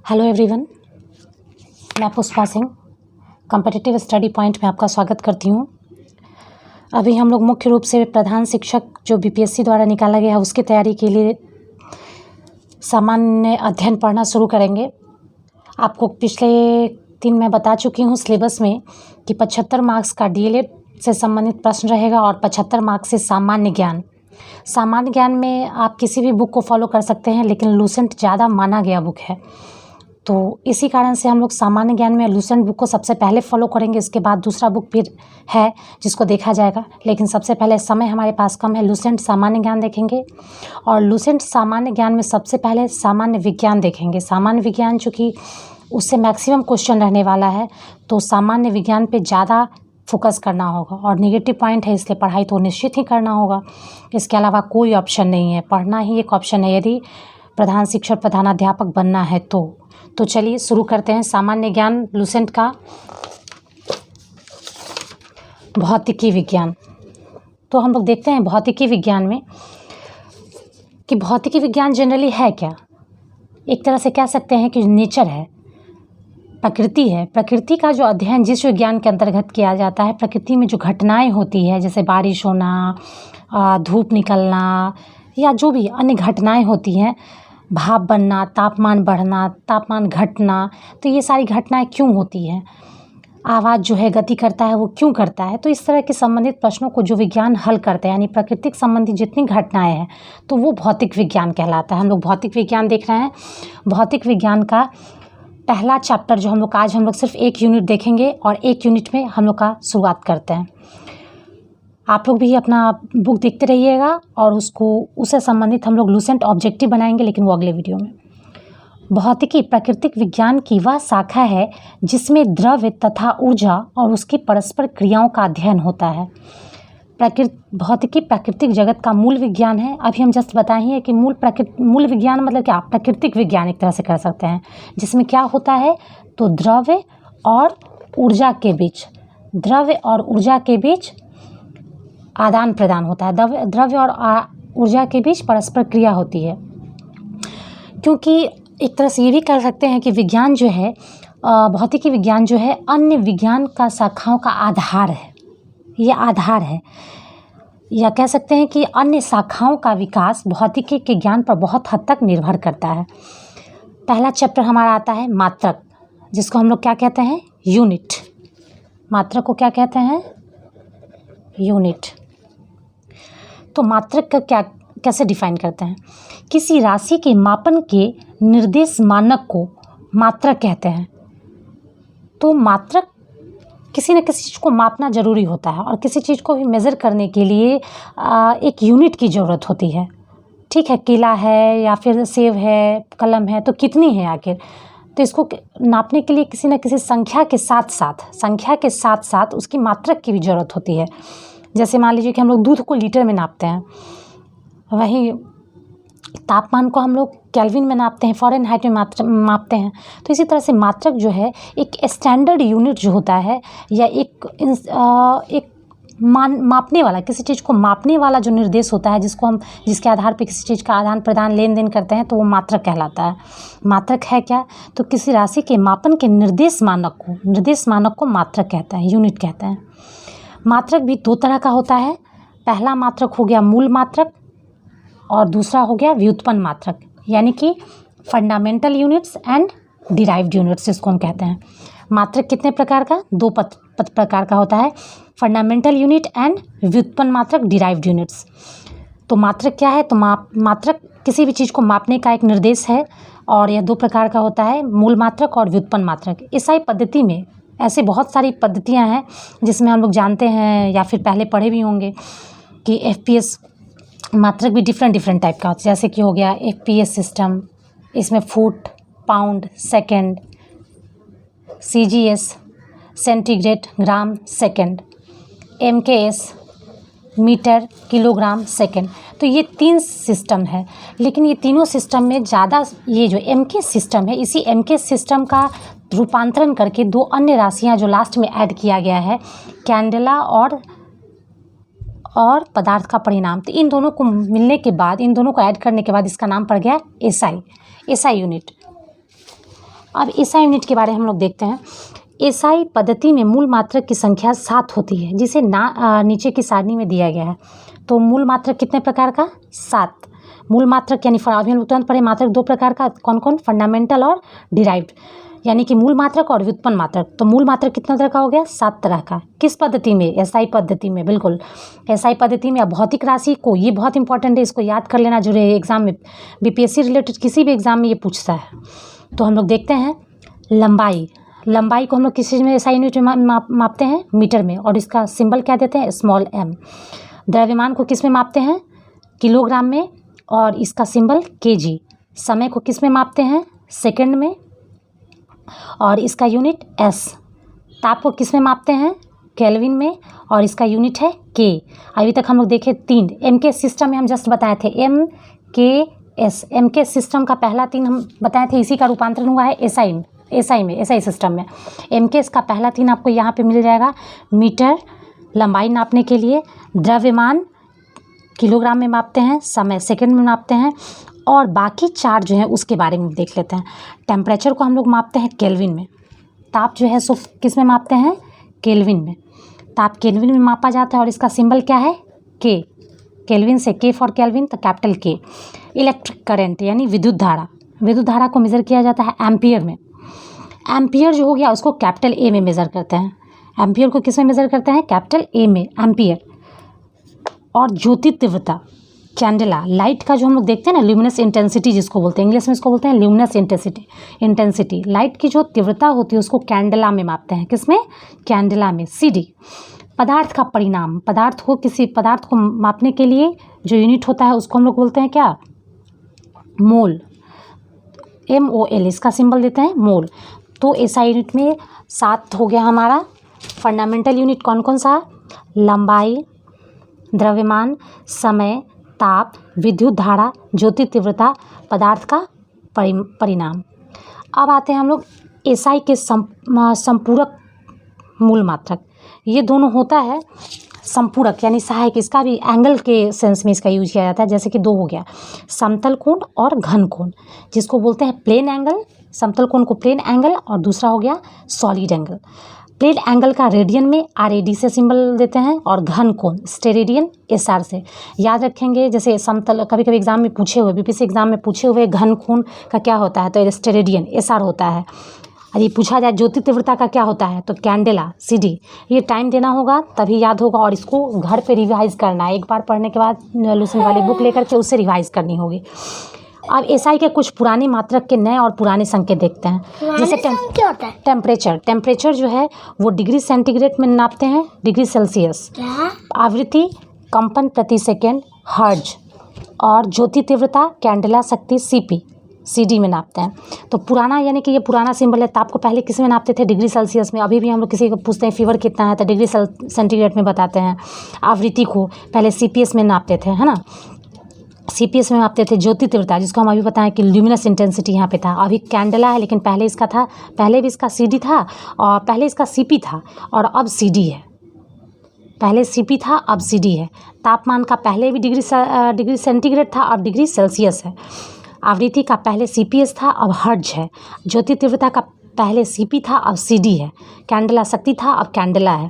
Hello everyone, मैं Pushpa Singh competitive study point में आपका स्वागत करती हूँ। अभी हम लोग मुख्य रूप से प्रधान शिक्षक जो बीपीएससी द्वारा निकाला गया है उसकी तैयारी के लिए सामान्य अध्ययन पढ़ना शुरू करेंगे। आपको पिछले दिन मैं बता चुकी हूँ सिलेबस में कि 75 मार्क्स का डीएलएड से संबंधित प्रश्न रहेगा और 75 मार्क्स से सामान्य ज्ञान। सामान्य ज्ञान में आप किसी भी बुक को फॉलो कर सकते हैं, लेकिन लूसेंट ज़्यादा माना गया बुक है, तो इसी कारण से हम लोग सामान्य ज्ञान में लूसेंट बुक को सबसे पहले फॉलो करेंगे। इसके बाद दूसरा बुक फिर है जिसको देखा जाएगा, लेकिन सबसे पहले समय हमारे पास कम है। लूसेंट सामान्य ज्ञान देखेंगे और लूसेंट सामान्य ज्ञान में सबसे पहले सामान्य विज्ञान देखेंगे। सामान्य विज्ञान चूँकि उससे मैक्सिमम क्वेश्चन रहने वाला है, तो सामान्य विज्ञान पे ज़्यादा फोकस करना होगा और नेगेटिव पॉइंट है, इसलिए पढ़ाई तो निश्चित ही करना होगा। इसके अलावा कोई ऑप्शन नहीं है, पढ़ना ही एक ऑप्शन है यदि प्रधान शिक्षक प्रधानाध्यापक बनना है तो चलिए शुरू करते हैं। सामान्य ज्ञान लूसेंट का भौतिकी विज्ञान। तो हम लोग देखते हैं भौतिकी विज्ञान में कि भौतिकी विज्ञान जनरली है क्या। एक तरह से कह सकते हैं कि नेचर है, प्रकृति है। प्रकृति का जो अध्ययन जिस विज्ञान के अंतर्गत किया जाता है, प्रकृति में जो घटनाएं होती है, जैसे बारिश होना, धूप निकलना या जो भी अन्य घटनाएं होती हैं, भाप बनना, तापमान बढ़ना, तापमान घटना, तो ये सारी घटनाएं क्यों होती हैं, आवाज़ जो है गति करता है वो क्यों करता है, तो इस तरह के संबंधित प्रश्नों को जो विज्ञान हल करते हैं, यानी प्रकृतिक संबंधी जितनी घटनाएं हैं, तो वो भौतिक विज्ञान कहलाता है। हम लोग भौतिक विज्ञान देख रहे हैं। भौतिक विज्ञान का पहला चैप्टर जो आज हम लोग सिर्फ एक यूनिट देखेंगे और एक यूनिट में हम लोग का शुरुआत करते हैं। आप लोग भी अपना बुक देखते रहिएगा और उससे संबंधित हम लोग लूसेंट ऑब्जेक्टिव बनाएंगे, लेकिन वो अगले वीडियो में। भौतिकी प्राकृतिक विज्ञान की वह शाखा है जिसमें द्रव्य तथा ऊर्जा और उसकी परस्पर क्रियाओं का अध्ययन होता है। भौतिकी प्राकृतिक जगत का मूल विज्ञान है। अभी हम जस्ट बताए हैं कि मूल विज्ञान मतलब क्या, प्राकृतिक विज्ञान एक तरह से कर सकते हैं, जिसमें क्या होता है तो द्रव्य और ऊर्जा के बीच आदान प्रदान होता है। द्रव्य और ऊर्जा के बीच परस्पर क्रिया होती है। क्योंकि एक तरह से ये भी कह सकते हैं कि विज्ञान जो है, भौतिकी विज्ञान जो है, अन्य विज्ञान का शाखाओं का आधार है। ये आधार है, या कह सकते हैं कि अन्य शाखाओं का विकास भौतिकी के ज्ञान पर बहुत हद तक निर्भर करता है। पहला चैप्टर हमारा आता है मात्रक, जिसको हम लोग क्या कहते हैं, यूनिट। मात्रक को क्या कहते हैं, यूनिट। तो मात्रक का कैसे डिफाइन करते हैं, किसी राशि के मापन के निर्देश मानक को मात्रक कहते हैं। तो मात्रक किसी न किसी चीज़ को मापना ज़रूरी होता है और किसी चीज़ को भी मेज़र करने के लिए एक यूनिट की ज़रूरत होती है। ठीक है, केला है या फिर सेब है, कलम है, तो कितनी है आखिर, तो इसको नापने के लिए किसी न किसी संख्या के साथ साथ उसकी मात्रक की भी ज़रूरत होती है। जैसे मान लीजिए कि हम लोग दूध को लीटर में नापते हैं, वहीं तापमान को हम लोग केल्विन में नापते हैं, फ़ारेनहाइट में मापते हैं। तो इसी तरह से मात्रक जो है एक स्टैंडर्ड यूनिट जो होता है, या एक मापने वाला, किसी चीज़ को मापने वाला जो निर्देश होता है, जिसके आधार पर किसी चीज़ का आदान प्रदान लेन देन करते हैं, तो वो मात्रक कहलाता है। मात्रक है क्या, तो किसी राशि के मापन के निर्देश मानक को मात्रक कहते हैं, यूनिट कहते हैं। मात्रक भी दो तरह का होता है। पहला मात्रक हो गया मूल मात्रक और दूसरा हो गया व्युत्पन्न मात्रक, यानी कि fundamental units and derived units जिसको हम कहते हैं। मात्रक कितने प्रकार का, दो प्रकार का होता है, फंडामेंटल यूनिट एंड व्युत्पन्न मात्रक, डिराइव्ड यूनिट्स। तो मात्रक क्या है, तो मात्रक किसी भी चीज़ को मापने का एक निर्देश है और यह दो प्रकार का होता है, मूल मात्रक और व्युत्पन्न मात्रक। ईसाई पद्धति में ऐसे बहुत सारी पद्धतियां हैं जिसमें हम लोग जानते हैं या फिर पहले पढ़े भी होंगे कि एफपीएस मात्रक भी डिफरेंट टाइप का होता है। जैसे कि हो गया एफपीएस सिस्टम, इसमें foot, pound, second, CGS, centigrade, gram, second, MKS, metre, kilogram, second. तो ये 3 सिस्टम है, लेकिन ये तीनों सिस्टम में ज़्यादा ये जो एमके सिस्टम है, इसी एमके सिस्टम का रूपांतरण करके 2 अन्य राशियां जो लास्ट में ऐड किया गया है, कैंडेला और पदार्थ का परिणाम। तो इन दोनों को मिलने के बाद, इन दोनों को ऐड करने के बाद इसका नाम पड़ गया एसआई यूनिट। अब एसआई यूनिट के बारे में हम लोग देखते हैं। एसआई पद्धति में मूल मात्रक की संख्या 7 होती है, जिसे नीचे की सारणी में दिया गया है। तो मूल मात्रक कितने प्रकार का? 7 मूल मात्रक, यानी अभी हम तुरंत पढ़े मात्रक 2 प्रकार का, कौन कौन? फंडामेंटल और डिराइव्ड, यानी कि मूल मात्रक और व्युत्पन्न मात्रक। तो मूल मात्रक कितना तरह का हो गया? 7 तरह का। किस पद्धति में? एसआई पद्धति में। बिल्कुल एसआई पद्धति में। अब भौतिक राशि को, ये बहुत इंपॉर्टेंट है, इसको याद कर लेना जरूरी है, एग्जाम में बीपीएससी रिलेटेड किसी भी एग्जाम में ये पूछता है। तो हम लोग देखते हैं लंबाई। लंबाई को हम लोग किस चीज़ में? एसआई यूनिट में मापते हैं? मीटर में, और इसका सिंबल क्या देते हैं? Small M. द्रव्यमान को किस में मापते हैं? किलोग्राम में, और इसका सिंबल केजी। समय को किस में मापते हैं? सेकंड में, और इसका यूनिट एस। ताप को किस में मापते हैं? केल्विन में, और इसका यूनिट है के। अभी तक हम लोग देखे 3 एम के सिस्टम में हम जस्ट बताए थे एम के एस। एम के सिस्टम का पहला 3 हम बताए थे, इसी का रूपांतरण हुआ है एसआई सिस्टम में। एम के का पहला 3 आपको यहाँ पे मिल जाएगा। मीटर लंबाई नापने के लिए, द्रव्यमान किलोग्राम में मापते हैं, समय सेकंड में मापते हैं, और बाकी 4 जो है उसके बारे में देख लेते हैं। टेम्परेचर को हम लोग मापते हैं केल्विन में। ताप जो है सो किस में मापते हैं? केल्विन में। ताप केल्विन में मापा जाता है, और इसका सिंबल क्या है? के। केल्विन से के फॉर केल्विन, तो कैपिटल के। इलेक्ट्रिक करंट यानी विद्युत धारा, विद्युत धारा को मेज़र किया जाता है एम्पियर में। एम्पियर जो हो गया उसको कैपिटल ए में मेज़र करते हैं। एम्पियर को किस में मेज़र करते हैं? कैपिटल ए में, एम्पियर। और ज्योति तीव्रता, कैंडेला, लाइट का जो हम लोग देखते हैं ना, ल्यूमिनस इंटेंसिटी जिसको बोलते हैं, इंग्लिश में इसको बोलते हैं ल्यूमिनस इंटेंसिटी। लाइट की जो तीव्रता होती है उसको कैंडेला में मापते हैं। किसमें? कैंडेला में। सीडी, पदार्थ का परिणाम। किसी पदार्थ को मापने के लिए जो यूनिट होता है उसको हम लोग बोलते हैं क्या? मोल। MOL, इसका सिंबल देते हैं मोल। तो एसआई यूनिट में 7 हो गया हमारा। फंडामेंटल यूनिट कौन कौन सा? लंबाई, द्रव्यमान, समय, ताप, विद्युत धारा, ज्योति तीव्रता, पदार्थ का परिणाम। अब आते हैं हम लोग एसआई के संपूरक मूल मात्रक। ये दोनों होता है संपूरक यानी सहायक, इसका भी एंगल के सेंस में इसका यूज किया जाता है। जैसे कि 2 हो गया, समतल कोण और घन कोण, जिसको बोलते हैं प्लेन एंगल। समतल कोण को प्लेन एंगल, और दूसरा हो गया सॉलिड एंगल। प्लेन एंगल का रेडियन में RAD से सिंबल देते हैं, और घन कोण स्टेरेडियन SR से। याद रखेंगे, जैसे समतल कभी कभी एग्जाम में पूछे हुए, बीपीएससी एग्जाम में पूछे हुए घन कोण का क्या होता है, तो स्टेरेडियन SR होता है। यदि पूछा जाए ज्योति तीव्रता का क्या होता है, तो कैंडेला CD। ये टाइम देना होगा तभी याद होगा, और इसको घर पे रिवाइज करना है। एक बार पढ़ने के बाद लूसेंट वाली बुक लेकर के उससे रिवाइज करनी होगी। अब एसआई के कुछ पुराने मात्रक के नए और पुराने संकेत देखते हैं। जैसे टेम्परेचर जो है वो डिग्री सेंटीग्रेड में नापते हैं, डिग्री सेल्सियस। आवृत्ति कंपन प्रति सेकेंड हर्ज, और ज्योति तीव्रता कैंडेला शक्ति CD में नापते हैं। तो पुराना यानी कि ये पुराना सिंबल है। ताप को पहले किस में नापते थे? डिग्री सेल्सियस में। अभी भी हम लोग किसी को पूछते हैं फीवर कितना है तो डिग्री सेंटीग्रेड में बताते हैं। आवृत्ति को पहले CPS में नापते थे, है ना, CPS में मापते थे। ज्योति तीव्रता जिसको हम अभी बताएं कि ल्यूमिनस इंटेंसिटी यहाँ पे था, अभी कैंडेला है, लेकिन पहले इसका था, पहले भी इसका CD था, और पहले इसका CP था, और अब CD है। पहले CP था, अब CD है। तापमान का पहले भी डिग्री सेंटीग्रेड था, अब डिग्री सेल्सियस है। आवृत्ति का पहले CPS था, अब हर्ज है। ज्योति तीव्रता का पहले CP था, अब CD है। कैंडेला शक्ति था, अब कैंडेला है।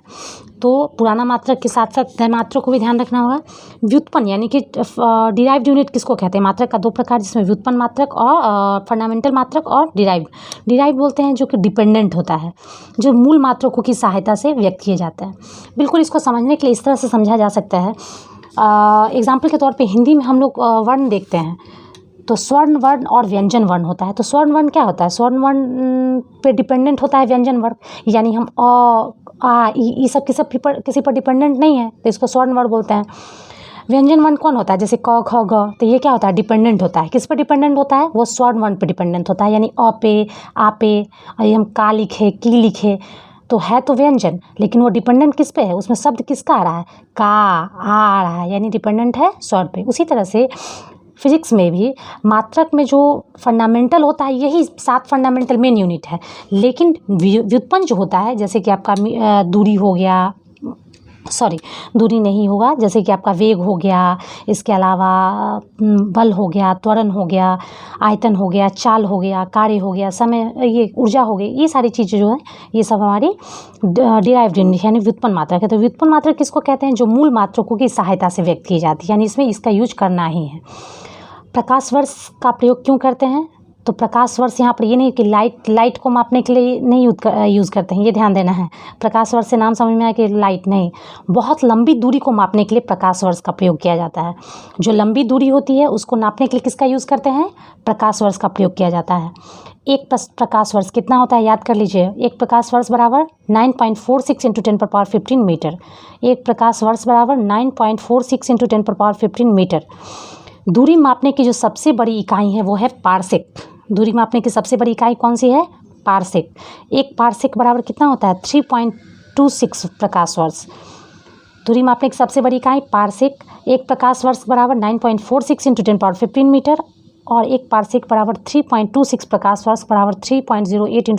तो पुराना मात्रक के साथ साथ नए मात्रक को भी ध्यान रखना होगा। व्युत्पन्न यानी कि डिराइव्ड यूनिट किसको कहते हैं? मात्रक का 2 प्रकार, जिसमें व्युत्पन्न मात्रक और फंडामेंटल मात्रक और डिराइव्ड बोलते हैं जो कि डिपेंडेंट होता है, जो मूल मात्रकों की सहायता से व्यक्त किए जाते हैं। बिल्कुल इसको समझने के लिए इस तरह से समझा जा सकता है। एग्जाम्पल के तौर पर हिंदी में हम लोग वर्ण देखते हैं, तो स्वर्ण वर्ण और व्यंजन वर्ण होता है। तो स्वर्ण वर्ण क्या होता है? स्वर्ण वर्ण पे डिपेंडेंट होता है व्यंजन वर्ण, यानी हम आ ई सब किसी पर डिपेंडेंट नहीं है, तो इसको स्वर्ण वर्ण बोलते हैं। व्यंजन वर्ण कौन होता है? जैसे क ख ग, तो ये क्या होता है? डिपेंडेंट होता है। किस पर डिपेंडेंट होता है? वो स्वर्ण वर्ण पर डिपेंडेंट होता है, यानी अ पे, आ पे, और हम का लिखे, की लिखे, तो है तो व्यंजन, लेकिन वो डिपेंडेंट किस पे है? उसमें शब्द किसका आ रहा है? का आ रहा है, यानी डिपेंडेंट है स्वर पे। उसी तरह से फिजिक्स में भी मात्रक में जो फंडामेंटल होता है, यही 7 फंडामेंटल मेन यूनिट है, लेकिन व्युत्पन्न जो होता है, जैसे कि आपका दूरी हो गया, दूरी नहीं होगा। जैसे कि आपका वेग हो गया, इसके अलावा बल हो गया, त्वरण हो गया, आयतन हो गया, चाल हो गया, कार्य हो गया, समय, ये ऊर्जा हो गई, ये सारी चीज़ें जो है ये सब हमारी डिराइव्ड यूनिट यानी व्युत्पन्न मात्रक है। तो व्युत्पन्न मात्रक किसको कहते हैं? जो मूल मात्रकों की सहायता से व्यक्त की जाती है, यानी इसमें इसका यूज करना ही है। प्रकाश वर्ष का प्रयोग क्यों करते हैं? तो प्रकाश वर्ष यहाँ पर ये नहीं कि लाइट को मापने के लिए नहीं यूज़ करते हैं, ये ध्यान देना है। प्रकाश वर्ष से नाम समझ में आया कि लाइट नहीं, बहुत लंबी दूरी को मापने के लिए प्रकाश वर्ष का प्रयोग किया जाता है। जो लंबी दूरी होती है उसको नापने के लिए किसका यूज़ करते हैं? प्रकाश वर्ष का प्रयोग किया जाता है। एक प्रकाश वर्ष कितना होता है? याद कर लीजिए। एक प्रकाश वर्ष बराबर 9.46 × 10⁻15 मीटर। एक प्रकाश वर्ष बराबर 9.46 × 10⁻15 मीटर। दूरी मापने की जो सबसे बड़ी इकाई है वो है पारसेक। दूरी मापने की सबसे बड़ी इकाई कौन सी है? पारसेक। एक पारसेक बराबर कितना होता है? 3.26 प्रकाश वर्ष। दूरी मापने की सबसे बड़ी इकाई पारसेक। एक प्रकाश वर्ष बराबर 9.46 × 10⁻15 मीटर और एक पारसेक बराबर 3.26 प्रकाश वर्ष बराबर 3.08 ×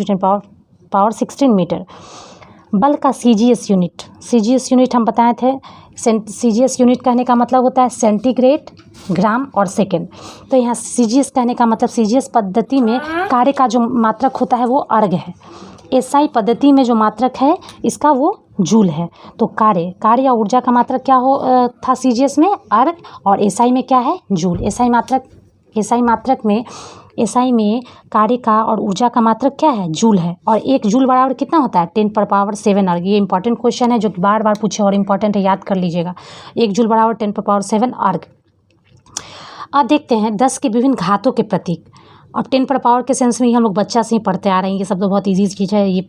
10⁻16 मीटर। बल का CGS यूनिट हम बताए थे। CGS यूनिट कहने का मतलब होता है सेंटीग्रेड, ग्राम और सेकेंड। तो यहाँ CGS कहने का मतलब CGS पद्धति में कार्य का जो मात्रक होता है वो अर्घ है। SI पद्धति में जो मात्रक है इसका वो जूल है। तो कार्य या ऊर्जा का मात्रक क्या था CGS में? अर्घ। और SI में क्या है? जूल। SI में कार्य का और ऊर्जा का मात्रक क्या है? जूल है। और एक जूल बराबर कितना होता है? 10⁻7 अर्घ। ये इंपॉर्टेंट क्वेश्चन है जो बार बार पूछे और इम्पॉर्टेंट है, याद कर लीजिएगा। एक जूल बराबर 10⁻7 अर्घ। अब देखते हैं 10 के विभिन्न घातों के प्रतीक। अब 10 के सेंस में ही हम लोग बच्चा से ही पढ़ते आ रहे हैं, ये सब तो बहुत ईजी चीज़ है ये,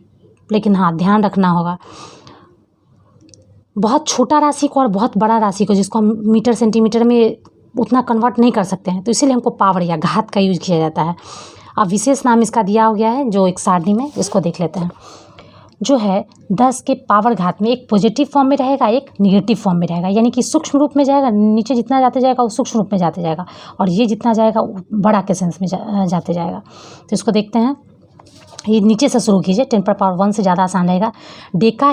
लेकिन हाँ ध्यान रखना होगा। बहुत छोटा राशि को और बहुत बड़ा राशि को, जिसको हम मीटर सेंटीमीटर में उतना कन्वर्ट नहीं कर सकते हैं, तो इसीलिए हमको पावर या घात का यूज किया जाता है। अब विशेष नाम इसका दिया हो गया है जो एक सारणी में, इसको देख लेते हैं। जो है 10 के पावर घात में एक पॉजिटिव फॉर्म में रहेगा, एक निगेटिव फॉर्म में रहेगा, यानी कि सूक्ष्म रूप में जाएगा, नीचे जितना जाते जाएगा वो सूक्ष्म रूप में जाते जाएगा, और ये जितना जाएगा वो बड़ा के सेंस में जाते जाएगा। तो इसको देखते हैं, ये नीचे से शुरू कीजिए, 10⁻1 से ज़्यादा आसान रहेगा। Deca,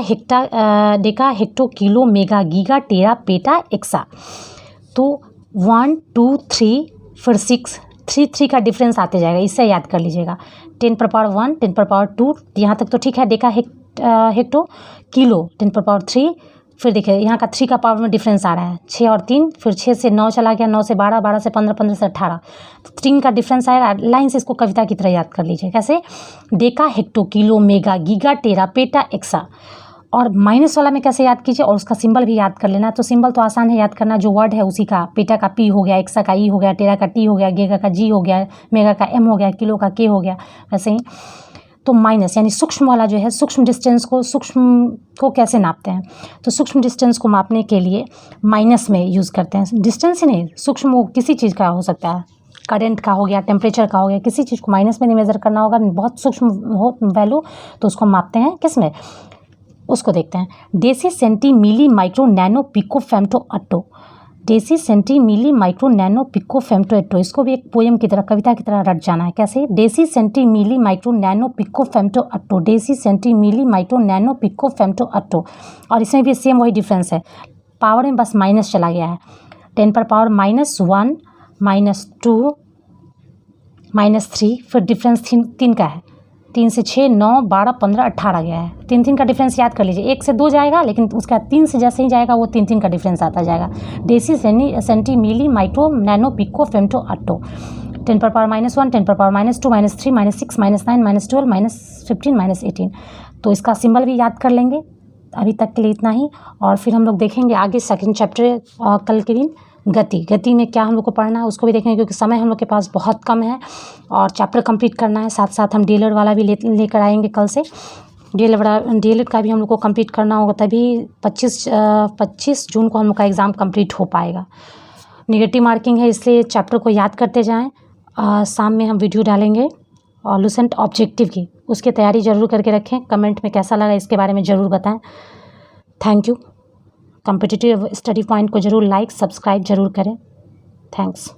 hecto, kilo, mega, giga, tera, peta, exa. तो 1 2 3 फिर 6 3 का डिफरेंस आते जाएगा, इससे याद कर लीजिएगा। 10⁻1 10⁻2 यहाँ तक तो ठीक है। डेका, हेक्टो, किलो 10⁻3, फिर देखिए यहाँ का 3 का पावर में डिफरेंस आ रहा है, 6 और 3, फिर 6 से 9 चला गया, 9 से 12, 12 से 15, 15 से 18, तो 3 का डिफरेंस आएगा। लाइन से इसको कविता की तरह याद कर लीजिए। कैसे? Deca, hecto, kilo, mega, giga, tera, peta, exa. और माइनस वाला में कैसे याद कीजिए, और उसका सिंबल भी याद कर लेना। तो सिंबल तो आसान है याद करना, जो वर्ड है उसी का। पेटा का P हो गया, एक्सा का E हो गया, टेरा का T हो गया, गीगा का G हो गया, मेगा का M हो गया, किलो का K हो गया, वैसे ही। तो माइनस यानी सूक्ष्म वाला जो है, सूक्ष्म डिस्टेंस को कैसे नापते हैं? तो सूक्ष्म डिस्टेंस को मापने के लिए माइनस में यूज़ करते हैं। डिस्टेंस ही नहीं, सूक्ष्म किसी चीज़ का हो सकता है, करंट का हो गया, टेम्परेचर का हो गया, किसी चीज़ को माइनस में नहीं मेज़र करना होगा, बहुत सूक्ष्म हो वैल्यू, तो उसको मापते हैं किस में? उसको देखते हैं। Deci, centi, milli, micro, nano, pico, femto, atto. Deci, centi, milli, micro, nano, pico, femto, atto. इसको भी एक पोएम की तरह, कविता की तरह रट जाना है। कैसे? Deci, centi, milli, micro, nano, pico, femto, atto. Deci, centi, milli, micro, nano, pico, femto, atto. और इसमें भी सेम वही डिफरेंस है, पावर में बस माइनस चला गया है। 10⁻−1 -2 -3, फिर डिफरेंस 3 का है, 3 से 6 9 12 15 18 गया है। 3 का डिफरेंस याद कर लीजिए। 1 से 2 जाएगा, लेकिन उसका 3 से जैसे ही जाएगा वो 3 का डिफरेंस आता जाएगा। Deci, centi, milli, micro, nano, pico, femto, अट्टो। 10⁻−1 10⁻−2 -3 -6 -9 -12 -15 -18। तो इसका सिंबल भी याद कर लेंगे। अभी तक के लिए इतना ही, और फिर हम लोग देखेंगे आगे सेकंड चैप्टर कल के दिन गति में क्या हम लोग को पढ़ना है उसको भी देखेंगे, क्योंकि समय हम लोग के पास बहुत कम है और चैप्टर कंप्लीट करना है। साथ साथ हम DLED वाला भी लेकर आएंगे कल से। DLED का भी हम लोग को कंप्लीट करना होगा, तभी 25 जून को हम लोग का एग्ज़ाम कंप्लीट हो पाएगा। नेगेटिव मार्किंग है, इसलिए चैप्टर को याद करते जाएँ। शाम में हम वीडियो डालेंगे और लुसेंट ऑब्जेक्टिव की, उसकी तैयारी ज़रूर करके रखें। कमेंट में कैसा लगा इसके बारे में ज़रूर बताएं। Thank you. Competitive study point को ज़रूर लाइक सब्सक्राइब ज़रूर करें। थैंक्स।